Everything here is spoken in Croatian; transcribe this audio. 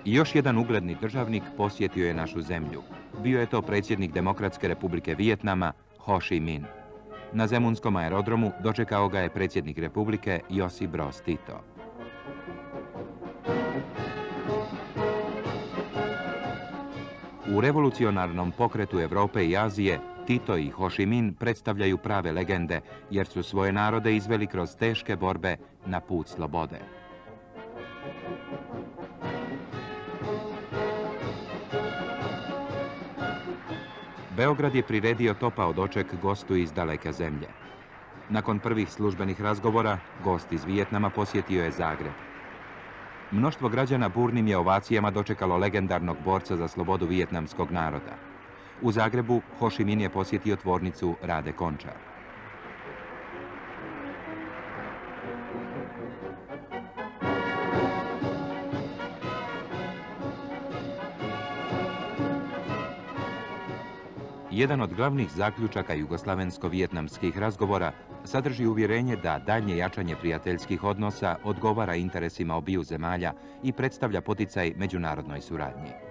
I još jedan ugledni državnik posjetio je našu zemlju. Bio je to predsjednik Demokratske republike Vijetnama, Ho Chi Minh. Na Zemunskom aerodromu dočekao ga je predsjednik Republike Josip Broz Tito. U revolucionarnom pokretu Europe i Azije, Tito i Ho Chi Minh predstavljaju prave legende, jer su svoje narode izveli kroz teške borbe na put slobode. Beograd je priredio topao doček gostu iz daleke zemlje. Nakon prvih službenih razgovora, gost iz Vijetnama posjetio je Zagreb. Mnoštvo građana burnim je ovacijama dočekalo legendarnog borca za slobodu vijetnamskog naroda. U Zagrebu Ho Chi Minh je posjetio tvornicu Rade Končar. Jedan od glavnih zaključaka jugoslavensko-vijetnamskih razgovora sadrži uvjerenje da daljnje jačanje prijateljskih odnosa odgovara interesima obiju zemalja i predstavlja poticaj međunarodnoj suradnji.